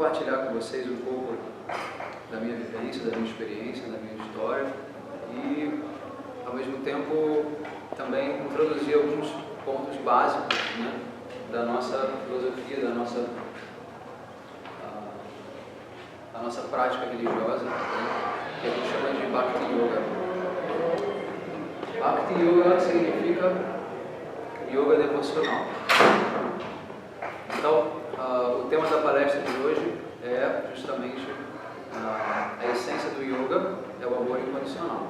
compartilhar com vocês um pouco da minha vivência, da minha experiência, da minha história e, ao mesmo tempo, também introduzir alguns pontos básicos, né, da nossa filosofia, da nossa prática religiosa, né, que a gente chama de Bhakti Yoga. Bhakti Yoga significa yoga devocional. Então, o tema da palestra de hoje é justamente a essência do yoga, é o amor incondicional.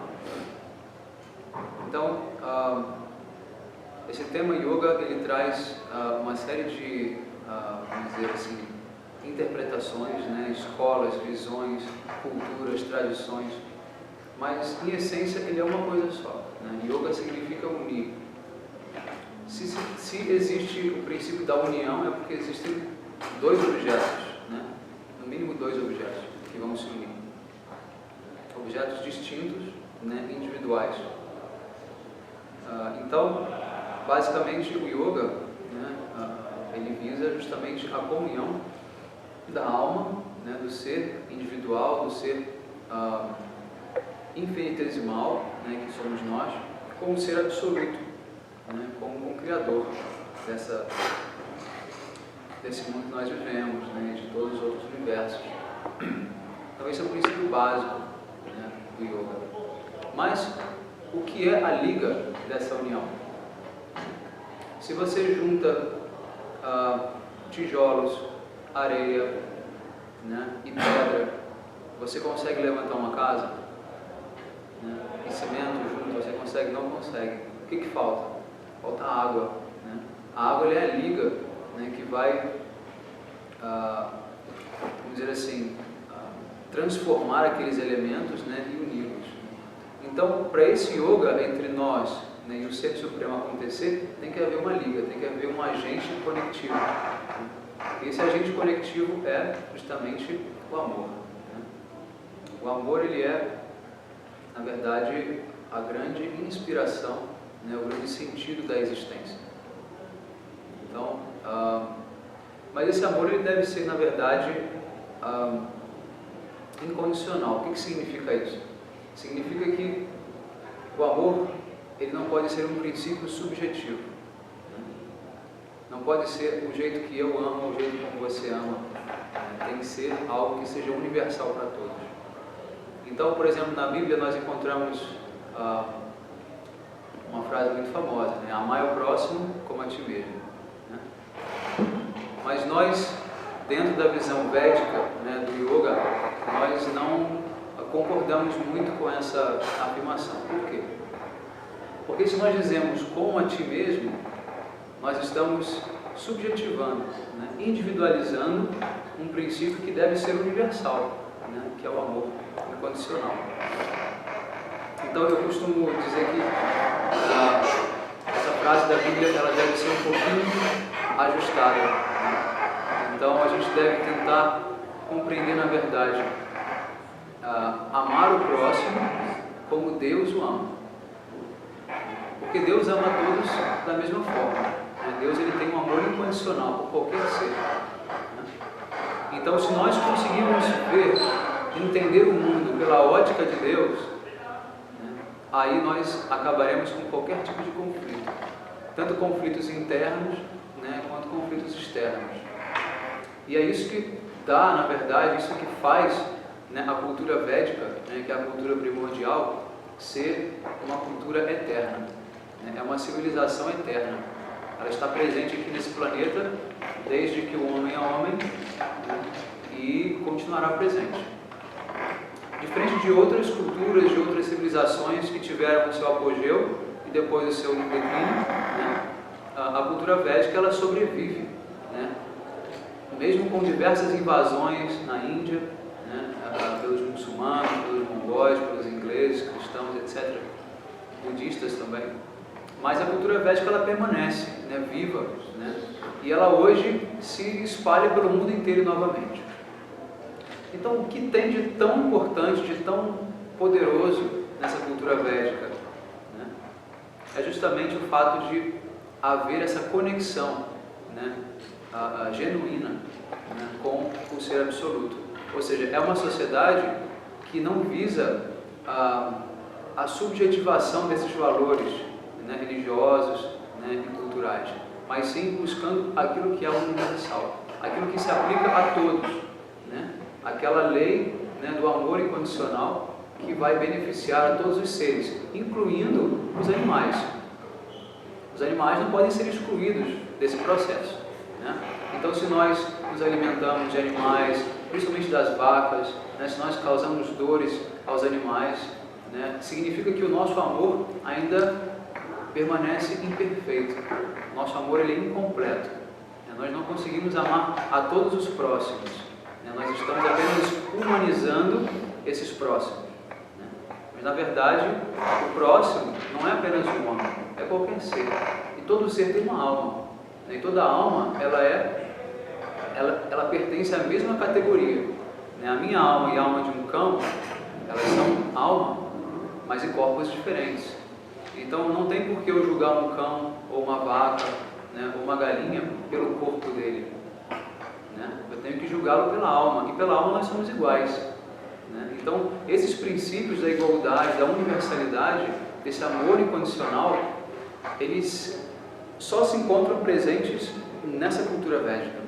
Então, esse tema yoga, ele traz uma série de, vamos dizer assim, interpretações, né, escolas, visões, culturas, tradições, mas em essência ele é uma coisa só, né? Yoga significa unir. Se existe o princípio da união, é porque existem dois objetos, né? No mínimo dois objetos que vão se unir. Objetos distintos, né, individuais. Então, basicamente o yoga, né, ele visa justamente a comunhão da alma, né, do ser individual, do ser infinitesimal, né, que somos nós, com o ser absoluto, né, como o Criador desse mundo que nós vivemos, né, de todos os outros universos. Então esse é o princípio básico, né, do yoga. Mas o que é a liga dessa união? Se você junta tijolos, areia, né, e pedra, você consegue levantar uma casa? Né? E cimento junto, você consegue? Não consegue. O que falta? Falta água. Né? A água é a liga, né, que vai, vamos dizer assim, transformar aqueles elementos, né, e uni-los. Então, para esse yoga entre nós, né, e o Ser Supremo acontecer, tem que haver uma liga, tem que haver um agente conectivo. E esse agente conectivo é justamente o amor. Né? O amor, ele é, na verdade, a grande inspiração, né, o grande sentido da existência. Então, mas esse amor, ele deve ser, na verdade, incondicional. O que significa isso? Significa que o amor, ele não pode ser um princípio subjetivo. Né? Não pode ser o jeito que eu amo, o jeito como você ama. Né? Tem que ser algo que seja universal para todos. Então, por exemplo, na Bíblia nós encontramos uma frase muito famosa, né? Amai o próximo como a ti mesmo. Né? Mas nós, dentro da visão védica, né, do yoga, nós não concordamos muito com essa afirmação. Por quê? Porque se nós dizemos como a ti mesmo, nós estamos subjetivando, né, individualizando um princípio que deve ser universal, né, que é o amor incondicional. Então eu costumo dizer que essa frase da Bíblia, ela deve ser um pouquinho ajustada. Né? Então a gente deve tentar compreender, na verdade, amar o próximo como Deus o ama. Porque Deus ama todos da mesma forma. Né? Deus, ele tem um amor incondicional por qualquer ser. Né? Então, se nós conseguirmos entender o mundo pela ótica de Deus, né, aí nós acabaremos com qualquer tipo de conflito. Tanto conflitos internos, né, quanto conflitos externos. E é isso que dá, na verdade, isso que faz, né, a cultura védica, né, que é a cultura primordial, ser uma cultura eterna. Né, é uma civilização eterna. Ela está presente aqui nesse planeta desde que o homem é homem, né, e continuará presente. Diferente de outras culturas, de outras civilizações que tiveram o seu apogeu e depois o seu declínio, né, a cultura védica, ela sobrevive, né, mesmo com diversas invasões na Índia, né, pelos muçulmanos, pelos mongóis, pelos ingleses, cristãos, etc., budistas também. Mas a cultura védica, ela permanece, né, viva, né, e ela hoje se espalha pelo mundo inteiro novamente. Então, o que tem de tão importante, de tão poderoso nessa cultura védica, né, é justamente o fato de haver essa conexão, né, genuína, né, com o ser absoluto. Ou seja, é uma sociedade que não visa a subjetivação desses valores, né, religiosos, né, e culturais, mas sim buscando aquilo que é universal, aquilo que se aplica a todos, né, aquela lei, né, do amor incondicional que vai beneficiar a todos os seres, incluindo os animais. Os animais não podem ser excluídos desse processo, né? Então, se nós nos alimentamos de animais, principalmente das vacas, né, se nós causamos dores aos animais, né, significa que o nosso amor ainda permanece imperfeito. Nosso amor ele é incompleto. Né? Nós não conseguimos amar a todos os próximos. Né? Nós estamos apenas humanizando esses próximos. Né? Mas, na verdade, o próximo não é apenas um homem, é qualquer ser. E todo ser tem uma alma. Né? E toda alma, ela pertence à mesma categoria. Né? A minha alma e a alma de um cão, elas são alma, mas em corpos diferentes. Então não tem por que eu julgar um cão, ou uma vaca, né, ou uma galinha pelo corpo dele. Né? Eu tenho que julgá-lo pela alma, e pela alma nós somos iguais. Né? Então esses princípios da igualdade, da universalidade, desse amor incondicional, eles só se encontram presentes nessa cultura védica.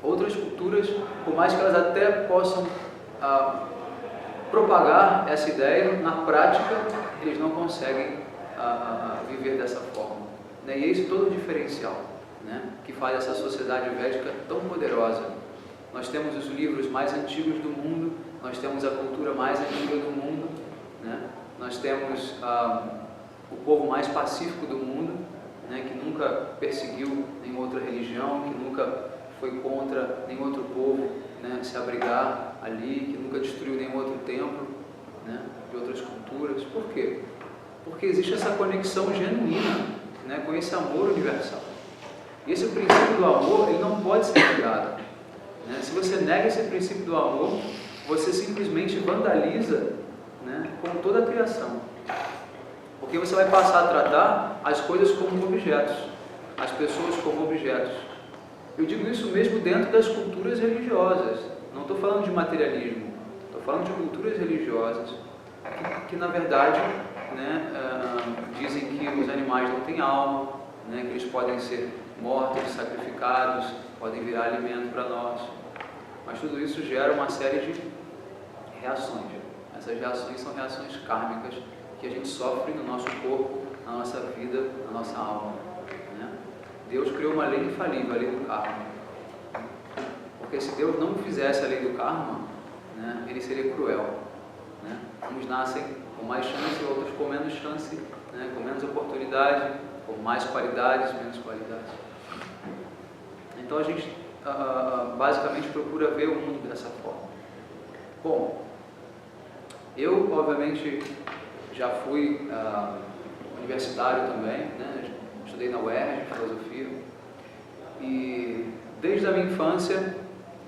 Outras culturas, por mais que elas até possam propagar essa ideia, na prática eles não conseguem viver dessa forma. Né? E é isso todo o diferencial, né, que faz essa sociedade védica tão poderosa. Nós temos os livros mais antigos do mundo, nós temos a cultura mais antiga do mundo, né? Nós temos o povo mais pacífico do mundo, né, que nunca perseguiu nenhuma outra religião, que nunca foi contra nenhum outro povo, né, se abrigar ali, que nunca destruiu nenhum outro templo, né, de outras culturas. Por quê? Porque existe essa conexão genuína, né, com esse amor universal. E esse princípio do amor, ele não pode ser negado. Né? Se você nega esse princípio do amor, você simplesmente vandaliza, né, com toda a criação. Porque você vai passar a tratar as coisas como objetos, as pessoas como objetos. Eu digo isso mesmo dentro das culturas religiosas. Não estou falando de materialismo, estou falando de culturas religiosas que na verdade, né, dizem que os animais não têm alma, né, que eles podem ser mortos, sacrificados, podem virar alimento para nós. Mas tudo isso gera uma série de reações. Essas reações são reações kármicas que a gente sofre no nosso corpo, na nossa vida, na nossa alma. Né? Deus criou uma lei infalível, a lei do karma. Porque se Deus não fizesse a lei do karma, né, ele seria cruel. Né? Uns nascem com mais chance, outros com menos chance, né, com menos oportunidade, com mais qualidades, menos qualidades. Então a gente basicamente procura ver o mundo dessa forma. Bom, eu obviamente já fui universitário também, né? Estudei na UERJ, filosofia, e desde a minha infância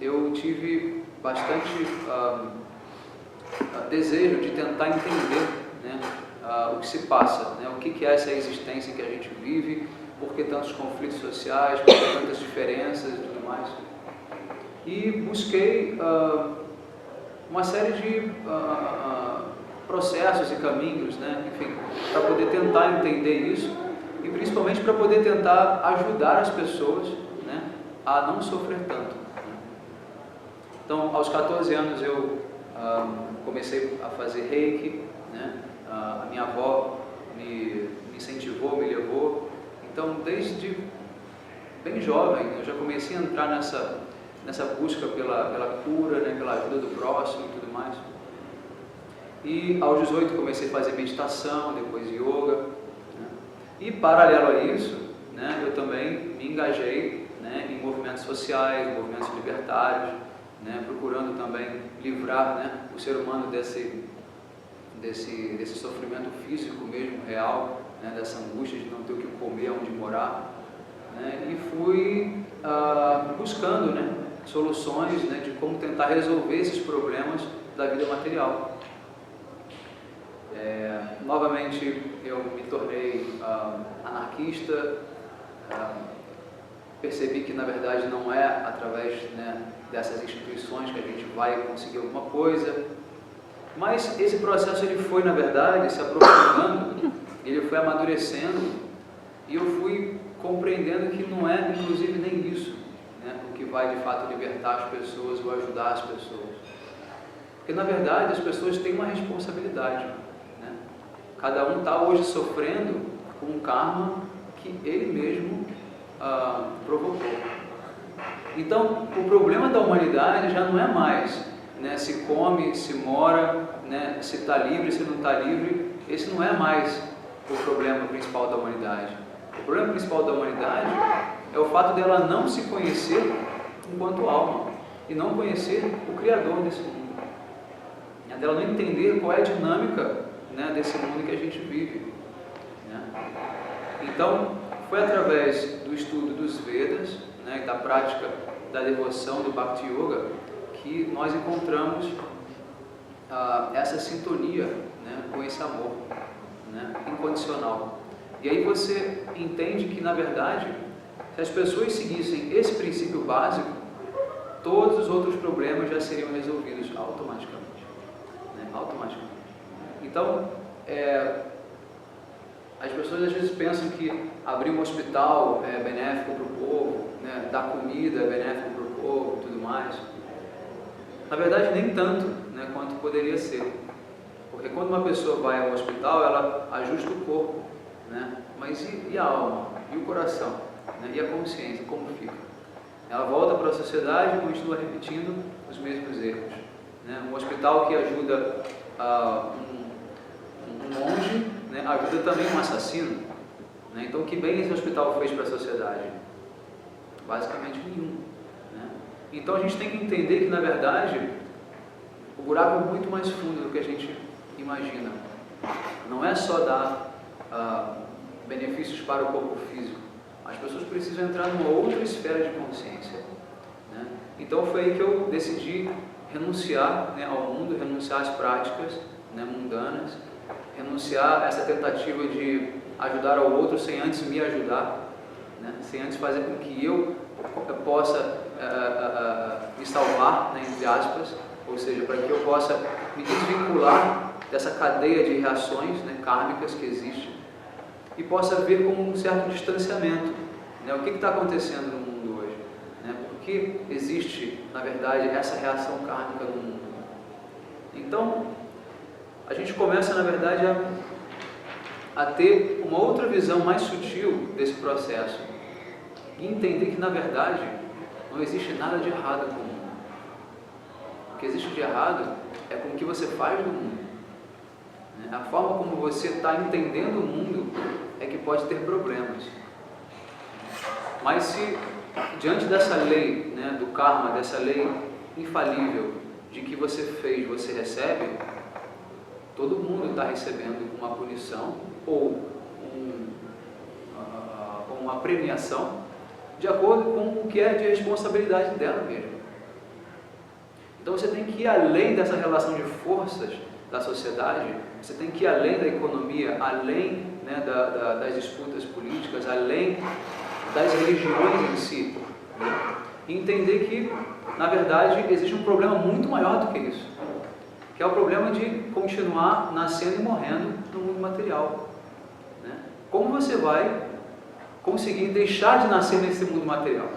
eu tive bastante desejo de tentar entender, né, o que se passa, né, o que é essa existência que a gente vive, por que tantos conflitos sociais, por que tantas diferenças e tudo mais. E busquei uma série de processos e caminhos, né, enfim, para poder tentar entender isso e principalmente para poder tentar ajudar as pessoas, né, a não sofrer tanto. Então, aos 14 anos eu comecei a fazer reiki, né, a minha avó me incentivou, me levou. Então, desde bem jovem, eu já comecei a entrar nessa busca pela cura, né, pela ajuda do próximo e tudo mais. E aos 18 comecei a fazer meditação, depois yoga. Né? E paralelo a isso, né, eu também me engajei, né, em movimentos sociais, movimentos libertários, né, procurando também livrar, né, o ser humano desse sofrimento físico mesmo, real, né, dessa angústia de não ter o que comer, onde morar. Né, e fui buscando, né, soluções, né, de como tentar resolver esses problemas da vida material. Novamente eu me tornei anarquista, percebi que na verdade não é através, né, dessas instituições que a gente vai conseguir alguma coisa, mas esse processo ele foi na verdade se aprofundando, ele foi amadurecendo e eu fui compreendendo que não é inclusive nem isso, né, o que vai de fato libertar as pessoas ou ajudar as pessoas, porque na verdade as pessoas têm uma responsabilidade, né? Cada um está hoje sofrendo com um karma que ele mesmo provocou. Então, o problema da humanidade já não é mais, né, se come, se mora, né, se está livre, se não está livre. Esse não é mais o problema principal da humanidade. O problema principal da humanidade é o fato dela não se conhecer enquanto alma e não conhecer o Criador desse mundo. Dela não entender qual é a dinâmica, né, desse mundo que a gente vive, né? Então, foi através do estudo dos Vedas, né, da prática da devoção do Bhakti Yoga, que nós encontramos essa sintonia, né, com esse amor, né, incondicional. E aí você entende que, na verdade, se as pessoas seguissem esse princípio básico, todos os outros problemas já seriam resolvidos automaticamente. Né, automaticamente. Então, as pessoas às vezes pensam que abrir um hospital é benéfico para o povo, né, dar comida é benéfico para o povo e tudo mais. Na verdade, nem tanto, né, quanto poderia ser. Porque quando uma pessoa vai ao hospital, ela ajusta o corpo, né, mas e a alma? E o coração? Né, e a consciência? Como fica? Ela volta para a sociedade e continua repetindo os mesmos erros. Né? Um hospital que ajuda um monge, né, ajuda também um assassino. Né? Então, o que bem esse hospital fez para a sociedade? Basicamente nenhum. Né? Então, a gente tem que entender que, na verdade, o buraco é muito mais fundo do que a gente imagina. Não é só dar benefícios para o corpo físico. As pessoas precisam entrar numa outra esfera de consciência. Né? Então, foi aí que eu decidi renunciar, né, ao mundo, renunciar às práticas, né, mundanas, renunciar a essa tentativa de ajudar ao outro sem antes me ajudar, né, sem antes fazer com que eu possa me salvar, né, entre aspas, ou seja, para que eu possa me desvincular dessa cadeia de reações, né, kármicas que existe e possa ver como um certo distanciamento, né, o que está acontecendo no mundo hoje, né, por que existe, na verdade, essa reação kármica no mundo. Então, a gente começa, na verdade, a ter uma outra visão mais sutil desse processo e entender que, na verdade, não existe nada de errado com o mundo. O que existe de errado é com o que você faz no mundo. A forma como você está entendendo o mundo é que pode ter problemas. Mas se, diante dessa lei, né, do karma, dessa lei infalível de que você fez, você recebe, todo mundo está recebendo uma punição ou uma premiação de acordo com o que é de responsabilidade dela mesma. Então você tem que ir além dessa relação de forças da sociedade, você tem que ir além da economia, além, né, das disputas políticas, além das religiões em si, né? E entender que, na verdade, existe um problema muito maior do que isso, que é o problema de continuar nascendo e morrendo no mundo material. Né? Como você vai conseguir deixar de nascer nesse mundo material?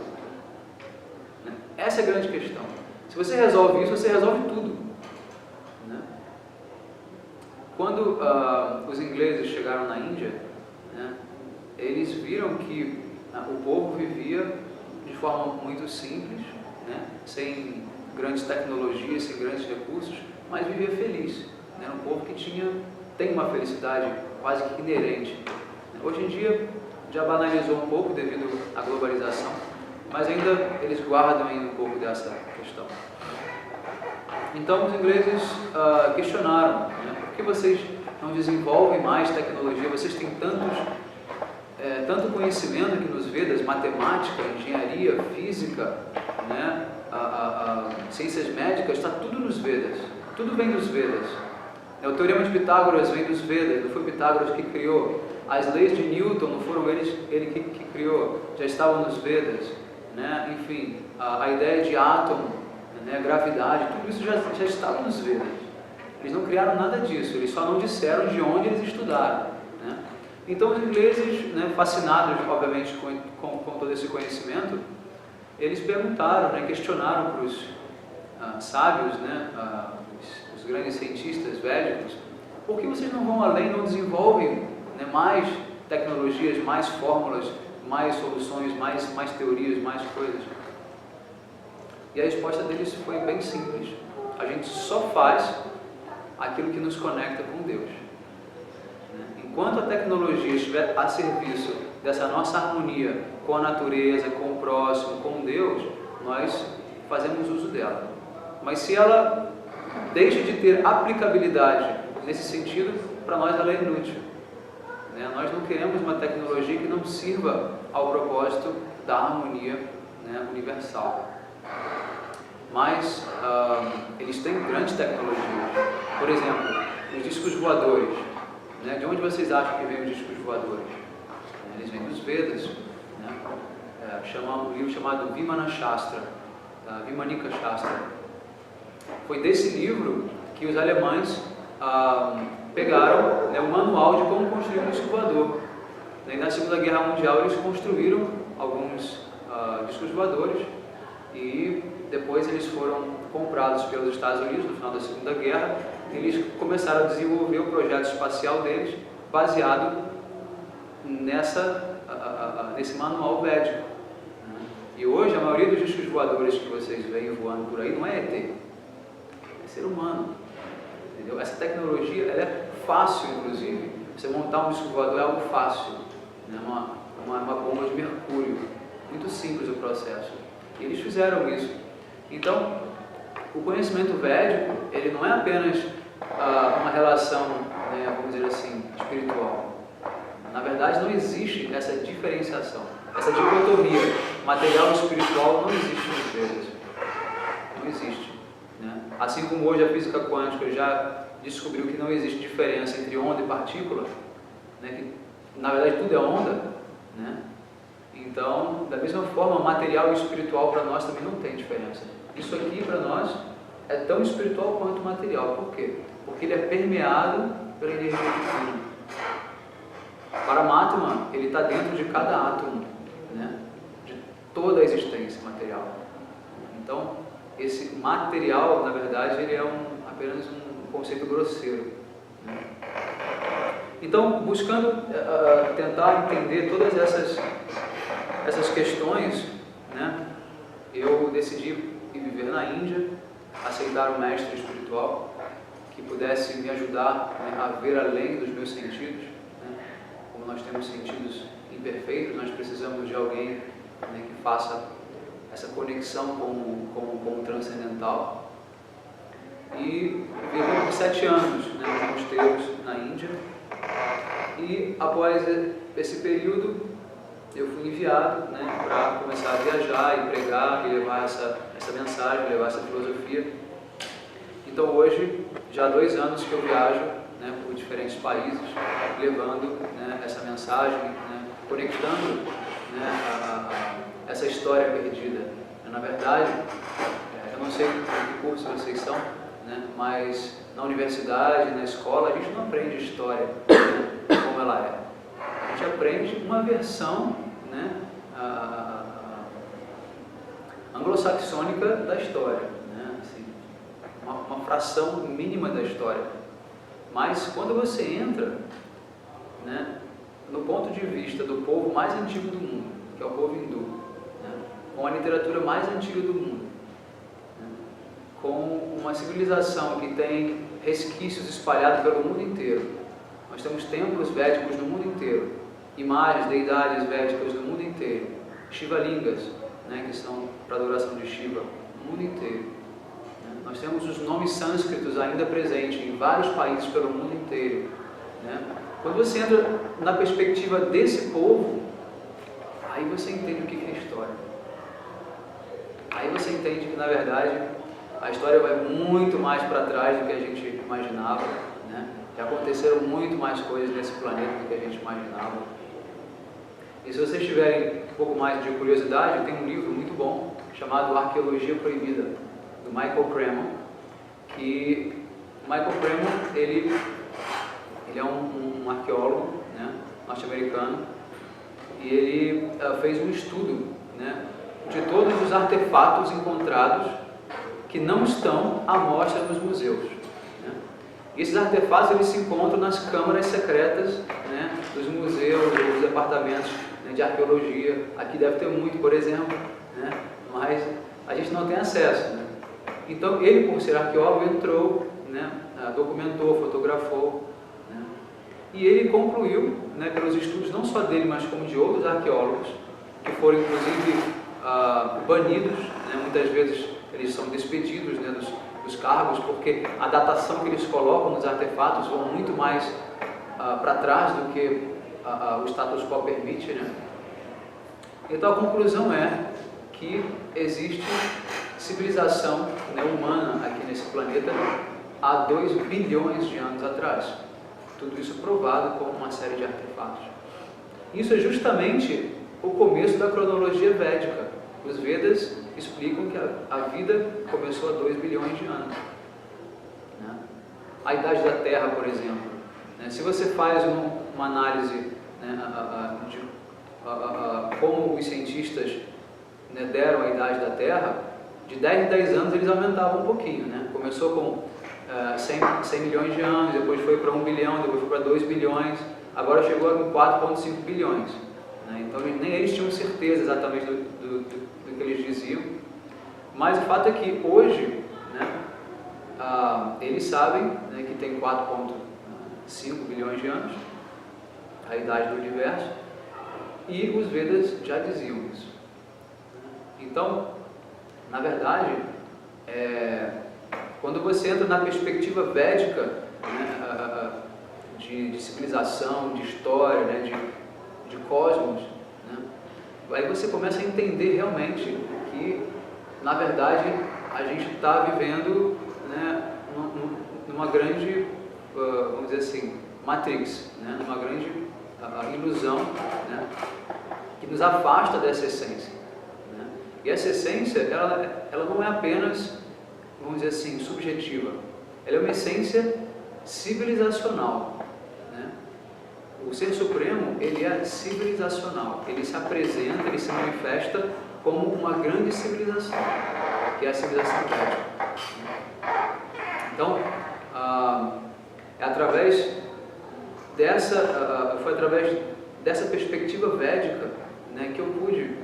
Né? Essa é a grande questão. Se você resolve isso, você resolve tudo. Né? Quando os ingleses chegaram na Índia, né, eles viram que o povo vivia de forma muito simples, né, sem grandes tecnologias, sem grandes recursos, mas vivia feliz. Era um povo que tem uma felicidade quase que inerente. Hoje em dia já banalizou um pouco devido à globalização, mas ainda eles guardam ainda um pouco dessa questão. Então os ingleses questionaram, né, por que vocês não desenvolvem mais tecnologia? Vocês têm tanto conhecimento aqui nos Vedas, matemática, engenharia, física, né, ciências médicas, está tudo nos Vedas, tudo vem dos Vedas. O Teorema de Pitágoras vem dos Vedas, não foi Pitágoras que criou. As leis de Newton não foram ele que criou, já estavam nos Vedas. Né? Enfim, a ideia de átomo, né? Gravidade, tudo isso já estava nos Vedas. Eles não criaram nada disso, eles só não disseram de onde eles estudaram. Né? Então os ingleses, né, fascinados obviamente com todo esse conhecimento, eles perguntaram, né, questionaram para os sábios, né, os grandes cientistas védicos, por que vocês não vão além, não desenvolvem, né, mais tecnologias, mais fórmulas, mais soluções, mais teorias, mais coisas? E a resposta deles foi bem simples: a gente só faz aquilo que nos conecta com Deus. Enquanto a tecnologia estiver a serviço dessa nossa harmonia com a natureza, com o próximo, com Deus, nós fazemos uso dela. Mas se ela deixa de ter aplicabilidade nesse sentido, para nós ela é inútil. Nós não queremos uma tecnologia que não sirva ao propósito da harmonia, né, universal. Mas eles têm grandes tecnologias. Por exemplo, os discos voadores. De onde vocês acham que vem os discos voadores? Eles vêm dos Vedas. Um livro chamado Vimana Shastra, Vimanika Shastra. Foi desse livro que os alemães pegaram, o manual de como construir um disco voador. E na Segunda Guerra Mundial eles construíram alguns discos voadores e depois eles foram comprados pelos Estados Unidos no final da Segunda Guerra. Eles começaram a desenvolver o projeto espacial deles baseado nesse manual védico. E hoje a maioria dos discos voadores que vocês veem voando por aí não é ET, é ser humano. Entendeu? Essa tecnologia ela é fácil, inclusive. Você montar um disco voador é algo fácil, né? uma bomba de mercúrio, muito simples o processo. E eles fizeram isso. Então, o conhecimento védico, ele não é apenas uma relação, né, vamos dizer assim, espiritual. Na verdade, não existe essa diferenciação, essa dicotomia material e espiritual não existe nos Vedas. Não existe. Né? Assim como hoje a física quântica já descobriu que não existe diferença entre onda e partícula, né, que na verdade tudo é onda, né? Então, da mesma forma, material e espiritual para nós também não tem diferença. Isso aqui para nós é tão espiritual quanto material. Por quê? Porque ele é permeado pela energia divina. Paramatma, ele está dentro de cada átomo, né? De toda a existência material. Então, esse material, na verdade, ele é apenas um conceito grosseiro. Né? Então, buscando tentar entender todas essas questões, né, eu decidi ir viver na Índia, aceitar um mestre espiritual que pudesse me ajudar, né, a ver além dos meus sentidos. Né? Como nós temos sentidos imperfeitos, nós precisamos de alguém, né, que faça essa conexão com o transcendental. E vivi por 7 anos, né, nos mosteiros na Índia. E após esse período eu fui enviado, né, para começar a viajar e pregar e levar essa mensagem, levar essa filosofia. Então hoje, já há 2 anos que eu viajo, né, por diferentes países, levando, né, essa mensagem, né, conectando, né, essa história perdida. Na verdade, eu não sei que curso vocês são, né, mas na universidade, na escola, a gente não aprende história, né, como ela é. A gente aprende uma versão, né, anglo-saxônica da história, né, assim, uma fração mínima da história. Mas quando você entra, né, no ponto de vista do povo mais antigo do mundo, que é o povo hindu, né, com a literatura mais antiga do mundo, né, com uma civilização que tem resquícios espalhados pelo mundo inteiro. Nós temos templos védicos no mundo inteiro, imagens, deidades védicas no mundo inteiro, Shivalingas, né, que são para adoração de Shiva, no mundo inteiro. Né? Nós temos os nomes sânscritos ainda presentes em vários países pelo mundo inteiro. Né? Quando você entra na perspectiva desse povo, aí você entende o que é história. Aí você entende que, na verdade, a história vai muito mais para trás do que a gente imaginava. Né? Já aconteceram muito mais coisas nesse planeta do que a gente imaginava. E se vocês tiverem um pouco mais de curiosidade, tem um livro muito bom chamado Arqueologia Proibida, do Michael Cremon, que o Michael Cremon, ele é um arqueólogo, né, norte-americano, e ele fez um estudo, né, de todos os artefatos encontrados que não estão à mostra nos museus. Né. Esses artefatos eles se encontram nas câmaras secretas, né, dos museus ou dos departamentos, né, de arqueologia. Aqui deve ter muito, por exemplo, né, mas a gente não tem acesso. Né. Então ele, por ser arqueólogo, entrou, né, documentou, fotografou, né, e ele concluiu, né, pelos estudos não só dele, mas como de outros arqueólogos, que foram inclusive banidos, né, muitas vezes eles são despedidos, né, dos cargos, porque a datação que eles colocam nos artefatos vão muito mais para trás do que o status quo permite. Né? Então a conclusão é que existe civilização, né, humana aqui nesse planeta há 2 bilhões de anos atrás. Tudo isso provado com uma série de artefatos. Isso é justamente o começo da cronologia védica. Os Vedas explicam que a vida começou há 2 bilhões de anos. Né? A idade da Terra, por exemplo. Né? Se você faz uma análise, né, de como os cientistas, né, deram a idade da Terra, de 10 em 10 anos eles aumentavam um pouquinho. Né? Começou com 100 milhões de anos, depois foi para 1 bilhão, depois foi para 2 bilhões, agora chegou a 4,5 bilhões. Né? Então nem eles tinham certeza exatamente do que eles diziam, mas o fato é que hoje, né, eles sabem, né, que tem 4,5 bilhões de anos, a idade do universo, e os Vedas já diziam isso. Então, na verdade, quando você entra na perspectiva védica, né, de civilização, de história, né, de cosmos, né, aí você começa a entender realmente que, na verdade, a gente está vivendo, né, numa grande, vamos dizer assim, matrix, né, numa grande ilusão, né, que nos afasta dessa essência. Né. E essa essência, ela não é apenas, vamos dizer assim, subjetiva. Ela é uma essência civilizacional. Né. O Ser Supremo, ele é civilizacional. Ele se apresenta, ele se manifesta como uma grande civilização, que é a civilização védica. Então, foi através dessa perspectiva védica, né, que eu pude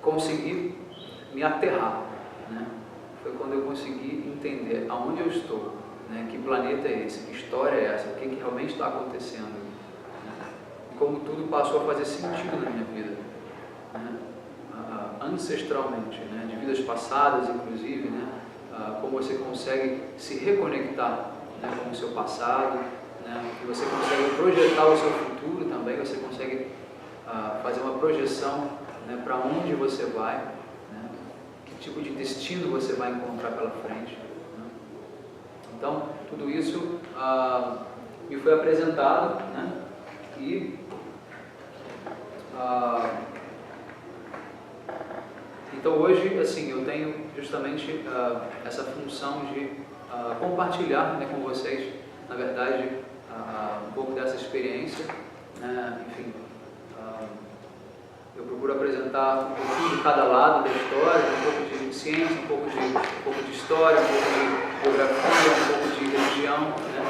conseguir me aterrar. Né? Foi quando eu consegui entender aonde eu estou, né, que planeta é esse, que história é essa, o que realmente está acontecendo, né? Como tudo passou a fazer sentido na minha vida, né? Ancestralmente, né? De vidas passadas, inclusive, né? Como você consegue se reconectar, né, com o seu passado, né? E você consegue projetar o seu futuro também, você consegue fazer uma projeção, né, para onde você vai, né? Que tipo de destino você vai encontrar pela frente. Né? Então, tudo isso me foi apresentado, né? E então hoje, assim, eu tenho justamente essa função de compartilhar, né, com vocês, na verdade, um pouco dessa experiência, né? Enfim, eu procuro apresentar um pouquinho de cada lado da história, um pouco de ciência, um pouco de história, um pouco de geografia, um pouco de religião, né?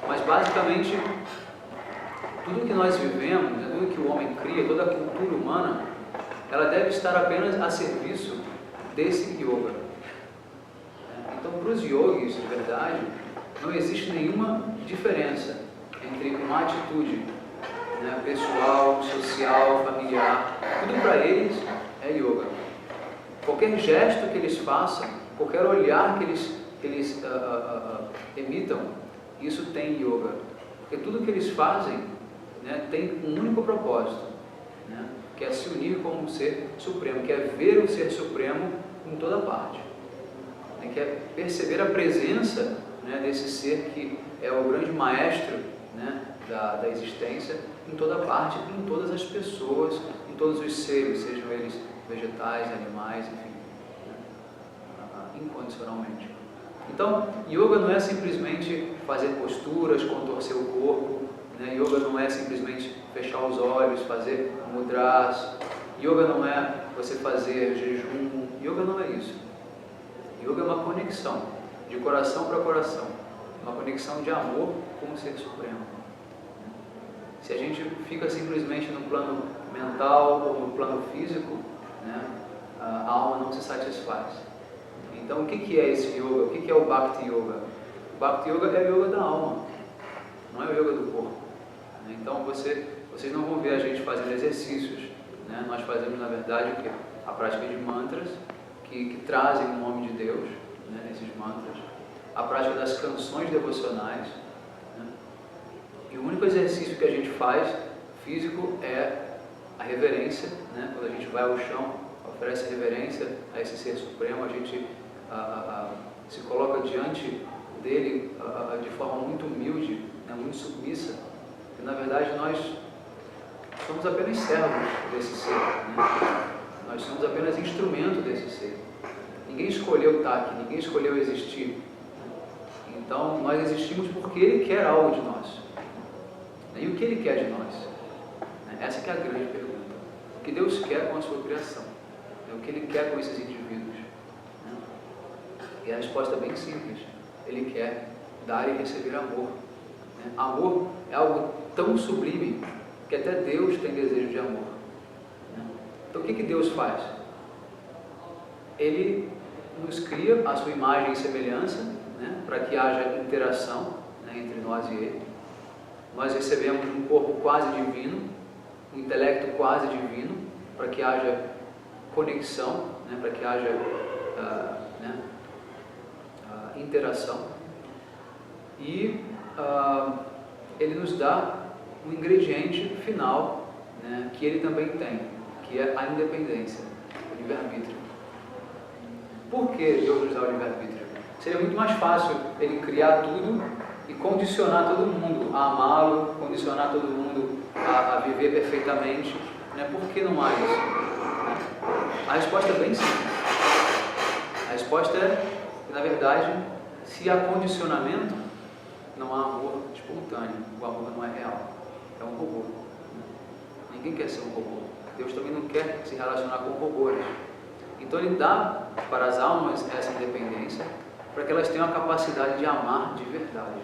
Mas basicamente tudo que nós vivemos, né, tudo que o homem cria, toda a cultura humana, ela deve estar apenas a serviço desse yoga. Então, para os yogis, de verdade, não existe nenhuma diferença entre uma atitude, né, pessoal, social, familiar. Tudo para eles é yoga. Qualquer gesto que eles façam, qualquer olhar que eles emitam, isso tem yoga. Porque tudo que eles fazem, né, tem um único propósito, né, que é se unir como um ser supremo, que é ver o ser supremo em toda parte, né, que é perceber a presença, né, desse ser que é o grande maestro, né, da existência em toda parte, em todas as pessoas, em todos os seres, sejam eles vegetais, animais, enfim, né, incondicionalmente. Então, yoga não é simplesmente fazer posturas, contorcer o corpo, né? Yoga não é simplesmente fechar os olhos, fazer mudras. Yoga não é você fazer jejum. Yoga não é isso. Yoga é uma conexão de coração para coração, uma conexão de amor com o Ser Supremo. Se a gente fica simplesmente no plano mental ou no plano físico, né, a alma não se satisfaz. Então, o que é esse yoga? O que é o Bhakti Yoga? O Bhakti Yoga é o yoga da alma, não é o yoga do corpo. Então, vocês não vão ver a gente fazendo exercícios, né? Nós fazemos, na verdade, a prática de mantras que trazem o nome de Deus, né, nesses mantras, a prática das canções devocionais, né? E o único exercício que a gente faz, físico, é a reverência, né? Quando a gente vai ao chão, oferece reverência a esse Ser Supremo, a gente se coloca diante dele de forma muito humilde, né, muito submissa, e na verdade nós somos apenas servos desse Ser, né? Nós somos apenas instrumento desse Ser. Ninguém escolheu estar aqui, ninguém escolheu existir. Então nós existimos porque Ele quer algo de nós. E o que Ele quer de nós? Essa que é a grande pergunta. O que Deus quer com a sua criação? O que Ele quer com esses indivíduos? E a resposta é bem simples. Ele quer dar e receber amor. Amor é algo tão sublime que até Deus tem desejo de amor. Então o que Deus faz? Ele nos cria a sua imagem e semelhança, né, para que haja interação, né, entre nós e Ele. Nós recebemos um corpo quase divino, um intelecto quase divino, para que haja conexão, né, para que haja interação. E Ele nos dá um ingrediente final, né, que Ele também tem, que é a independência, o livre-arbítrio. Por que Deus nos dá o livre-arbítrio? Seria muito mais fácil Ele criar tudo e condicionar todo mundo a amá-lo, condicionar todo mundo a viver perfeitamente, né? Por que não há isso? A resposta é bem simples. A resposta é que, na verdade, se há condicionamento, não há amor espontâneo, o amor não é real, é um robô. Ninguém quer ser um robô. Deus também não quer se relacionar com robôs. Então Ele dá para as almas essa independência, para que elas tenham a capacidade de amar de verdade.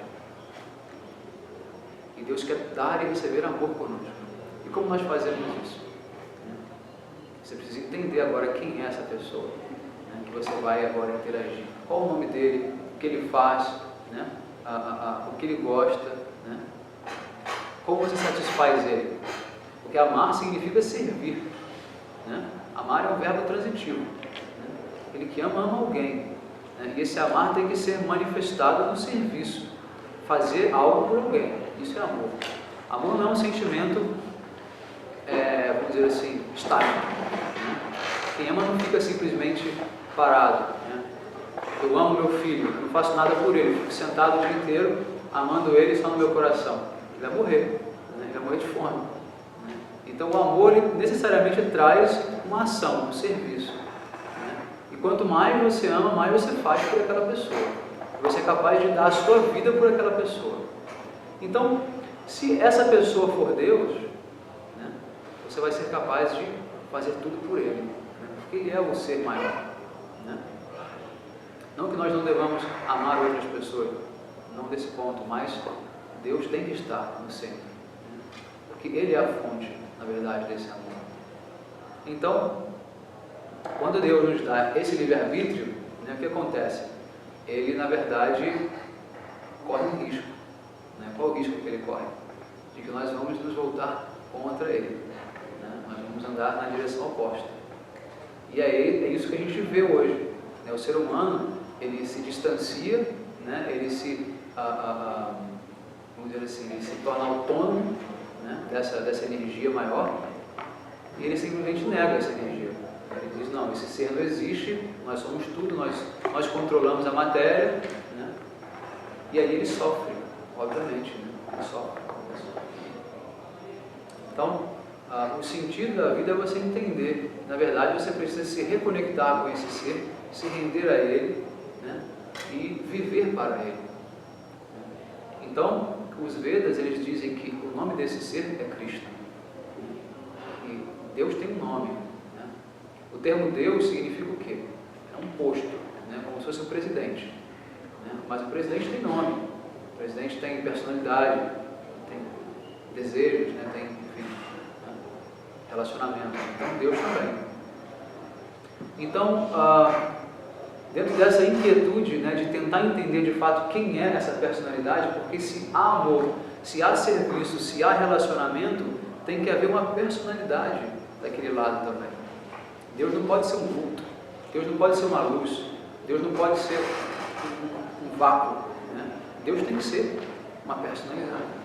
E Deus quer dar e receber amor conosco. E como nós fazemos isso? Você precisa entender agora quem é essa pessoa, né, que você vai agora interagir. Qual o nome dele, o que ele faz, né, o que ele gosta, né, como você satisfaz ele. Porque amar significa servir, né? Amar é um verbo transitivo, né? Ele que ama alguém, né? E esse amar tem que ser manifestado no serviço, fazer algo por alguém. Isso é amor. Amor não é um sentimento, vamos dizer assim, estático, né? Quem ama não fica simplesmente parado, né? Eu amo meu filho, eu não faço nada por ele, fico sentado o dia inteiro amando ele só no meu coração. Ele vai morrer, né? Ele vai morrer de fome. Então o amor ele necessariamente traz uma ação, um serviço, né? E quanto mais você ama, mais você faz por aquela pessoa. Você é capaz de dar a sua vida por aquela pessoa. Então, se essa pessoa for Deus, né, você vai ser capaz de fazer tudo por Ele, né? Porque Ele é o ser maior, né? Não que nós não devamos amar outras pessoas, não desse ponto, mas Deus tem que estar no centro, né? Porque Ele é a fonte, na verdade, desse amor. Então, quando Deus nos dá esse livre-arbítrio, né, o que acontece? Ele, na verdade, corre um risco, né? Qual é o risco que ele corre? De que nós vamos nos voltar contra ele, né? Nós vamos andar na direção oposta. E aí, é isso que a gente vê hoje, né? O ser humano, ele se distancia, né? Ele se, vamos dizer assim, ele se torna autônomo, né, dessa energia maior, e ele simplesmente nega essa energia. Ele diz, não, esse ser não existe, nós somos tudo, nós controlamos a matéria, né? E aí ele sofre obviamente, né? Ele sofre. Então, o sentido da vida é você entender. Na verdade, você precisa se reconectar com esse ser, se render a ele, né? E viver para ele. Então, os Vedas, eles dizem que o nome desse ser é Krishna. E Deus tem um nome. Né? O termo Deus significa o quê? É um posto, né? Como se fosse o presidente. Né? Mas o presidente tem nome. O presidente tem personalidade, tem desejos, né? Tem, enfim, né? Relacionamento. Então, Deus também. Então, dentro dessa inquietude, né, de tentar entender de fato quem é essa personalidade, porque se há amor, se há serviço, se há relacionamento, tem que haver uma personalidade daquele lado também. Deus não pode ser um vulto, Deus não pode ser uma luz, Deus não pode ser um vácuo. Né? Deus tem que ser uma personalidade.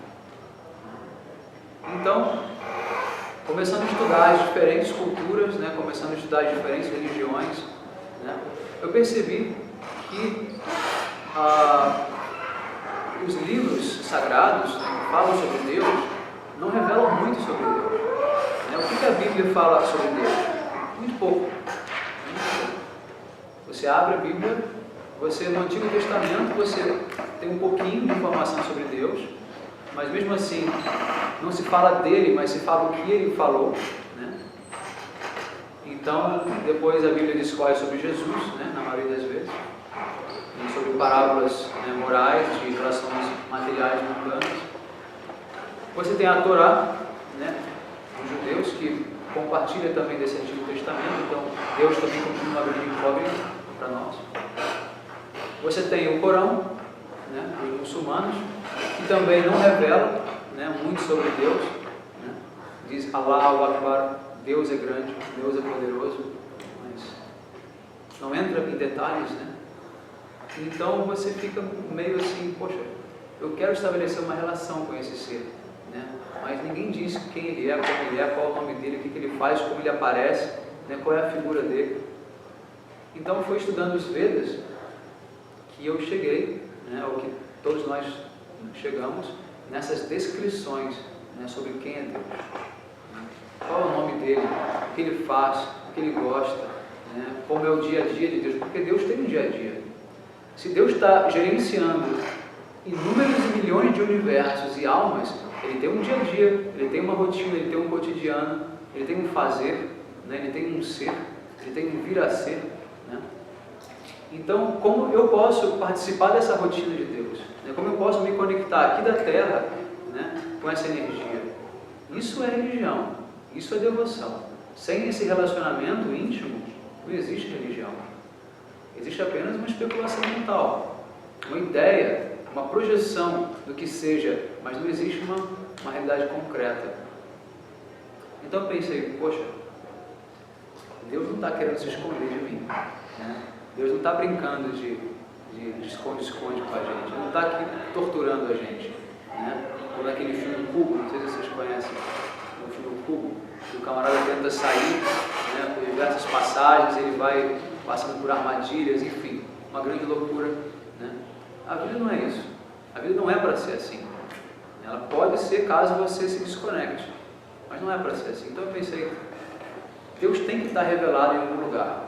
Então, começando a estudar as diferentes culturas, né, começando a estudar as diferentes religiões, né, eu percebi que os livros sagrados, né, que falam sobre Deus não revelam muito sobre Deus. Né? O que a Bíblia fala sobre Deus? Muito pouco. Você abre a Bíblia, você no Antigo Testamento você tem um pouquinho de informação sobre Deus, mas mesmo assim não se fala dele, mas se fala o que ele falou. Né? Então, depois a Bíblia discorre sobre Jesus, né, na maioria das vezes, e sobre parábolas, né, morais de relações materiais mundanas. Você tem a Torá, né, dos judeus, que compartilha também desse Antigo Testamento, então Deus também continua uma grande incógnita para nós. Você tem o Corão, né, dos muçulmanos, que também não revela, né, muito sobre Deus. Né? Diz Allahu Akbar, Deus é grande, Deus é poderoso, mas não entra em detalhes, né? Então você fica meio assim, poxa, eu quero estabelecer uma relação com esse ser, né? Mas ninguém diz quem ele é, como ele é, qual é o nome dele, o que ele faz, como ele aparece, né? Qual é a figura dele. Então foi estudando os Vedas que eu cheguei, né, ao que todos nós chegamos, nessas descrições, né, sobre quem é Deus. Qual é o nome dele, o que ele faz, o que ele gosta, né? Como é o dia a dia de Deus, porque Deus tem um dia a dia. Se Deus está gerenciando inúmeros milhões de universos e almas, ele tem um dia a dia, ele tem uma rotina, ele tem um cotidiano, ele tem um fazer, né? Ele tem um ser, ele tem um vir a ser. Né? Então, como eu posso participar dessa rotina de Deus? Né? Como eu posso me conectar aqui da Terra, né, com essa energia? Isso é religião. Isso é devoção. Sem esse relacionamento íntimo, não existe religião. Existe apenas uma especulação mental, uma ideia, uma projeção do que seja, mas não existe uma realidade concreta. Então eu pensei, poxa, Deus não está querendo se esconder de mim. Né? Deus não está brincando de esconde-esconde com a gente. Ele não está aqui torturando a gente. Né? Como naquele filme Cubo, não sei se vocês conhecem o filme Cubo, que o camarada tenta sair, né, por diversas passagens, ele vai passando por armadilhas, enfim, uma grande loucura. Né? A vida não é isso. A vida não é para ser assim. Ela pode ser caso você se desconecte, mas não é para ser assim. Então eu pensei, Deus tem que estar revelado em algum lugar.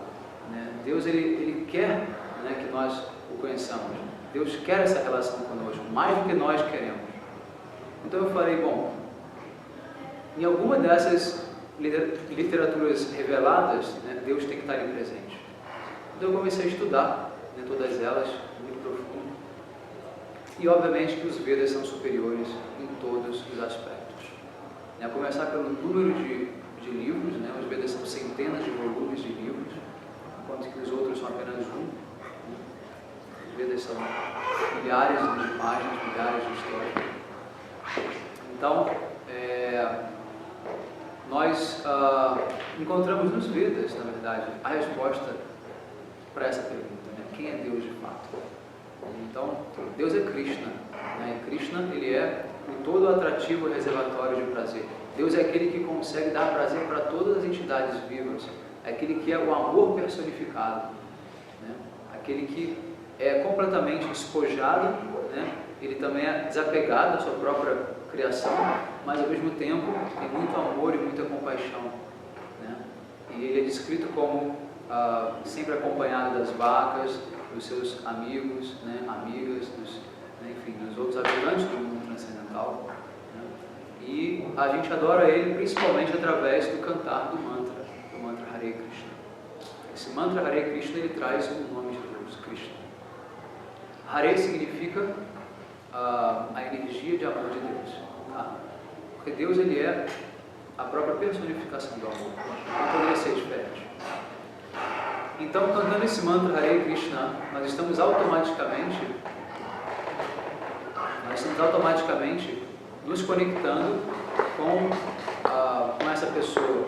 Né? Deus ele quer, né, que nós o conheçamos. Deus quer essa relação conosco, mais do que nós queremos. Então eu falei, bom, em alguma dessas literaturas reveladas, né, Deus tem que estar ali presente. Então eu comecei a estudar, né, todas elas, muito profundo. E obviamente que os Vedas são superiores em todos os aspectos. Né, a começar pelo número de livros, né, os Vedas são centenas de volumes de livros, enquanto que os outros são apenas um. Os Vedas são milhares de imagens, milhares de histórias. Então, nós encontramos nos Vedas, na verdade, a resposta para essa pergunta, né? Quem é Deus de fato? Então, Deus é Krishna, né? E Krishna, ele é o todo atrativo reservatório de prazer. Deus é aquele que consegue dar prazer para todas as entidades vivas, é aquele que é o amor personificado, né? Aquele que é completamente despojado, né, ele também é desapegado da sua própria criação, mas ao mesmo tempo tem muito amor e muita compaixão, né? E ele é descrito como sempre acompanhado das vacas, dos seus amigos, né, amigas, enfim, dos outros habitantes do mundo transcendental, né? E a gente adora ele principalmente através do cantar do mantra Hare Krishna. Esse mantra Hare Krishna, ele traz o nome de Deus, Krishna. Hare significa a energia de amor de Deus, tá? Porque Deus, ele é a própria personificação do amor, não poderia ser diferente. Então, cantando esse mantra Hare Krishna, nós estamos automaticamente nos conectando com essa pessoa,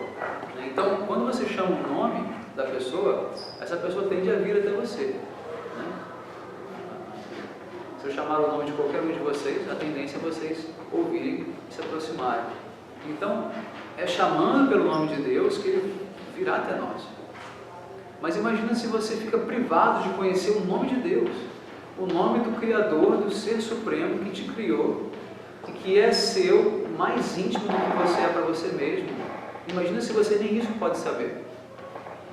né? Então, quando você chama o nome da pessoa, essa pessoa tende a vir até você, né? Se eu chamar o nome de qualquer um de vocês, a tendência é vocês ouvirem e se aproximarem. Então, é chamando pelo nome de Deus que ele virá até nós. Mas imagina se você fica privado de conhecer o nome de Deus, o nome do Criador, do Ser Supremo que te criou e que é seu, mais íntimo do que você é para você mesmo. Imagina se você nem isso pode saber.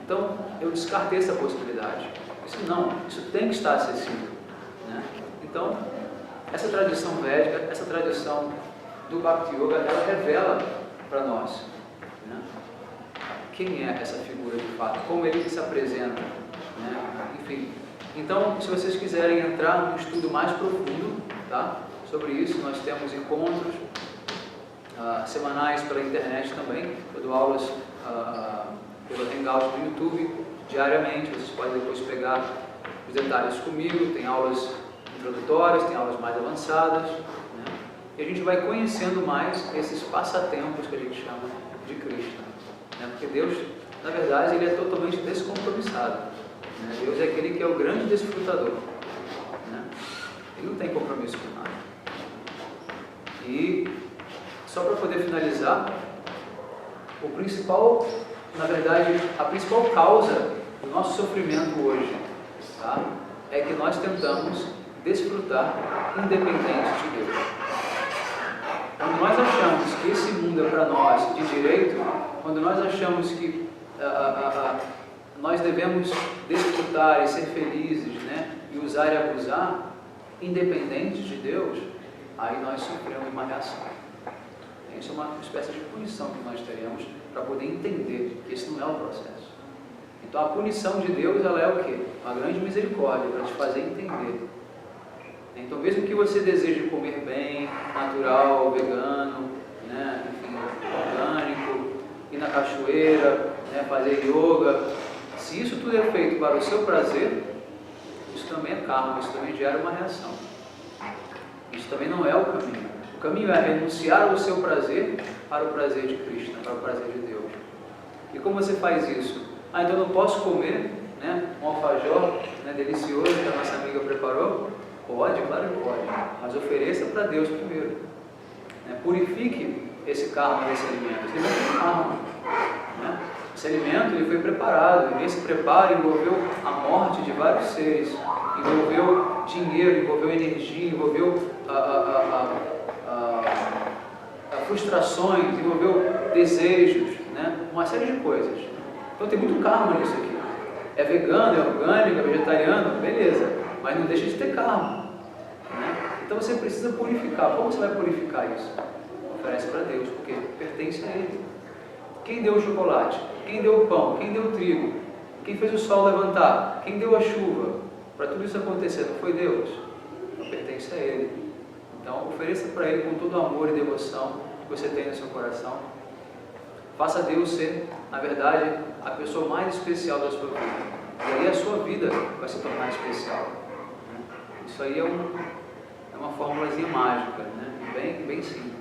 Então, eu descartei essa possibilidade. Isso tem que estar acessível, né? Então, essa tradição védica, essa tradição do Bhakti Yoga, ela revela para nós, né, quem é essa figura de fato, como ele se apresenta, né? Enfim, então, se vocês quiserem entrar num estudo mais profundo, tá, sobre isso, nós temos encontros semanais pela internet também. Eu dou aulas pelo Hangout do YouTube diariamente. Vocês podem depois pegar os detalhes comigo. Tem aulas introdutórias, tem aulas mais avançadas, né? E a gente vai conhecendo mais esses passatempos que a gente chama de Krishna, né? Porque Deus, na verdade, ele é totalmente descompromissado, né? Deus é aquele que é o grande desfrutador, né? Ele não tem compromisso com nada. E só para poder finalizar, o principal, na verdade, a principal causa do nosso sofrimento hoje, tá, é que nós tentamos desfrutar independente de Deus. Quando nós achamos que esse mundo é para nós de direito, quando nós achamos que nós devemos desfrutar e ser felizes, né, e usar e abusar, independente de Deus, aí nós sofremos uma reação. Isso é uma espécie de punição que nós teremos para poder entender que esse não é o processo. Então a punição de Deus, ela é o quê? Uma grande misericórdia para te fazer entender. Então, mesmo que você deseje comer bem, natural, vegano, né, enfim, orgânico, ir na cachoeira, né, fazer yoga, se isso tudo é feito para o seu prazer, isso também é karma, isso também gera uma reação. Isso também não é o caminho. O caminho é renunciar ao seu prazer para o prazer de Krishna, para o prazer de Deus. E como você faz isso? Então eu não posso comer, né, um alfajor, né, delicioso que a nossa amiga preparou? Pode, claro que pode, mas ofereça para Deus primeiro, né? Purifique esse karma desse alimento. Esse alimento é karma, né? Esse alimento ele foi preparado, e nesse preparo envolveu a morte de vários seres, envolveu dinheiro, envolveu energia, envolveu frustrações, envolveu desejos, né? Uma série de coisas. Então tem muito karma nisso aqui. É vegano, é orgânico, é vegetariano, beleza, mas não deixa de ter karma, né? Então você precisa purificar. Como você vai purificar isso? Oferece para Deus, porque pertence a Ele. Quem deu o chocolate? Quem deu o pão? Quem deu o trigo? Quem fez o sol levantar? Quem deu a chuva? Para tudo isso acontecer, não foi Deus? Não pertence a Ele. Então ofereça para Ele com todo o amor e devoção que você tem no seu coração. Faça Deus ser, na verdade, a pessoa mais especial da sua vida. E aí a sua vida vai se tornar especial, né? Isso aí é uma formulazinha mágica, né? Bem simples.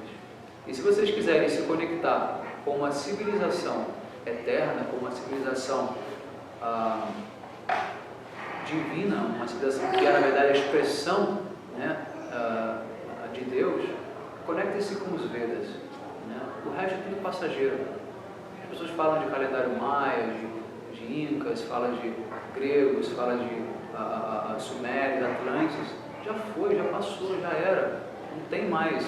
E se vocês quiserem se conectar com uma civilização eterna, com uma civilização divina, uma civilização que é, na verdade, a expressão, né, de Deus, conectem-se com os Vedas, né? O resto é tudo passageiro. As pessoas falam de calendário maia, de incas, falam de gregos, falam de sumérios, atlantes. já foi, já passou, já era, não tem mais.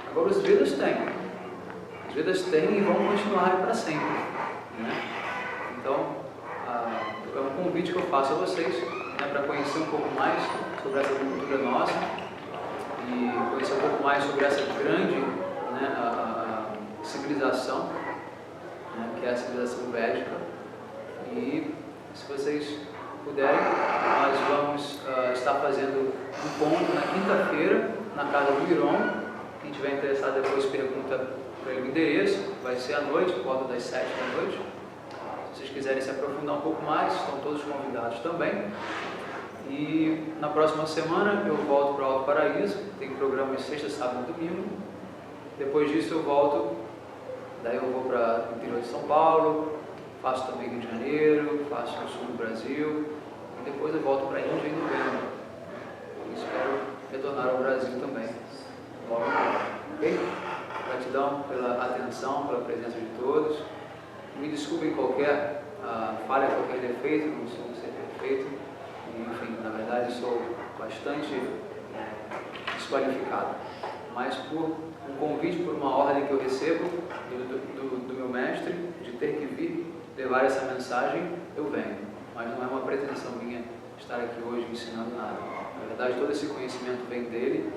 Agora os Vedas têm. Os Vedas têm e vão continuar para sempre. Né? Então, é um convite que eu faço a vocês, né, para conhecer um pouco mais sobre essa cultura nossa e conhecer um pouco mais sobre essa grande, né, a civilização, né, que é a civilização védica. E se vocês puderem, nós vamos estar fazendo um encontro na quinta-feira na casa do Iron. Quem tiver interessado depois pergunta para ele o endereço, vai ser à noite, por volta das 7 da noite. Se vocês quiserem se aprofundar um pouco mais, estão todos convidados também. E na próxima semana eu volto para o Alto Paraíso, tem programa sexta, sábado e domingo. Depois disso eu volto, daí eu vou para o interior de São Paulo, faço também Rio de Janeiro, faço no sul do Brasil, e depois eu volto para a Índia em novembro. E espero retornar ao Brasil também. Logo, ok? Gratidão pela atenção, pela presença de todos. Me desculpem qualquer falha, qualquer defeito, não sou ser perfeito. E, enfim, na verdade sou bastante desqualificado. Mas por um convite, por uma ordem que eu recebo do meu mestre, de ter que vir levar essa mensagem, eu venho. Mas não é uma pretensão minha estar aqui hoje ensinando nada. Na verdade, todo esse conhecimento vem dele,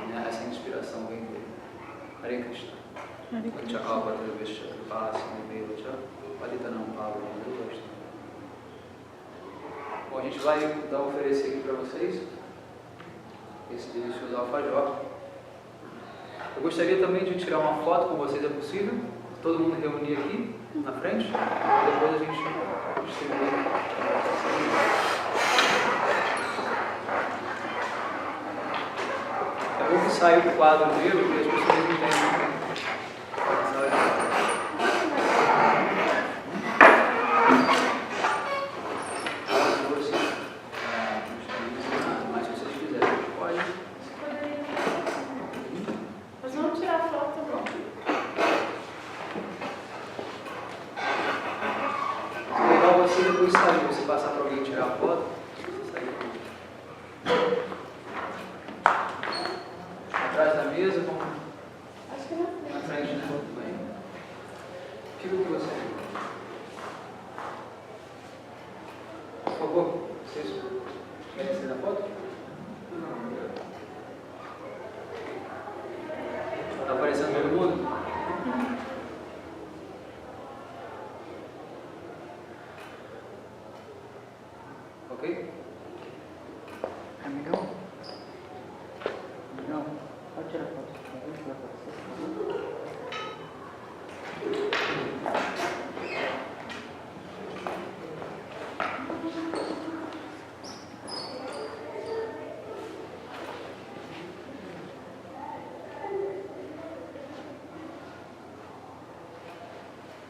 né? Essa inspiração vem dele. Hare Krishna. Bom, a gente vai então oferecer aqui para vocês esse delicioso alfajor. Eu gostaria também de tirar uma foto com vocês, é possível? Todo mundo reunir aqui na frente, e depois a gente distribui. É bom que saia o quadro dele, porque as pessoas entendem. Mas se vocês quiserem, pode. Mas vamos tirar a foto. É legal você depois sair, você passar para alguém tirar a foto, você sair atrás da mesa, vamos Acho que não. na frente, né? Tudo bem? Fica com você. Por favor, vocês querem ser na foto? Está aparecendo todo mundo? Ok? Amigão? Amigão, pode tirar foto. Pode tirar foto.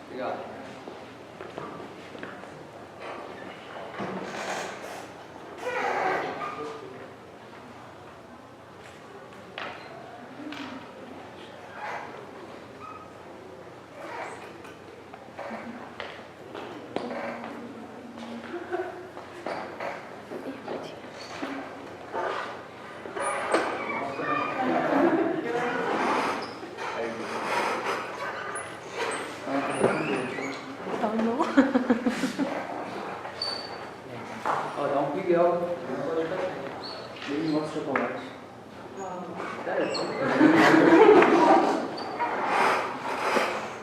Obrigado. Ó, dá um Miguel. Ele mostra o chocolate.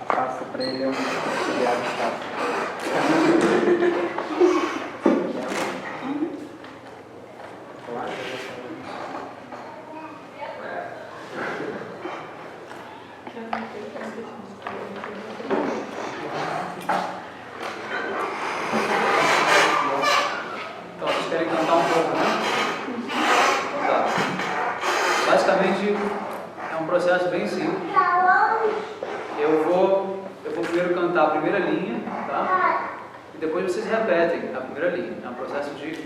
Passa pra ele um auxiliar de casa. Então, vocês querem cantar um pouco, né? Então tá. Basicamente, é um processo bem simples. Eu vou primeiro cantar a primeira linha, tá? E depois vocês repetem a primeira linha. É um processo de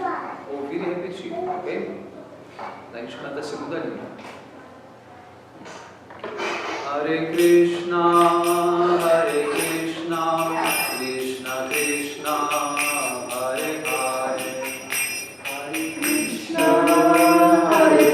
ouvir e repetir, ok? Daí a gente canta a segunda linha. Hare Krishna, Krishna Krishna, Hare Hare, Hare Krishna, Krishna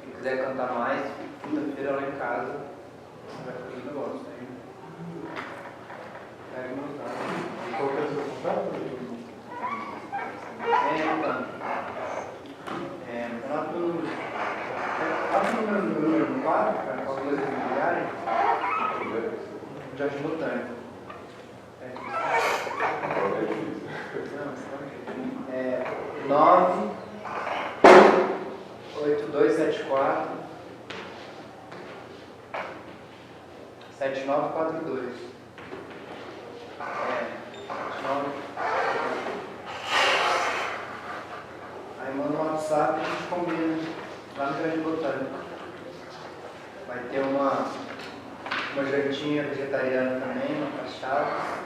Se quiser cantar mais, quinta-feira lá em casa, vai fazer o negócio, né? Pega uma nota. Qual que é o seu contato? Anota o número. Anota o número no quadro, para qualquer coisa que ligarem. Jardim Botânico. É 98274 7942. 79. Aí manda um WhatsApp e a gente combina lá no Jardim Botânico. Vai ter uma jantinha vegetariana também, uma cachaça.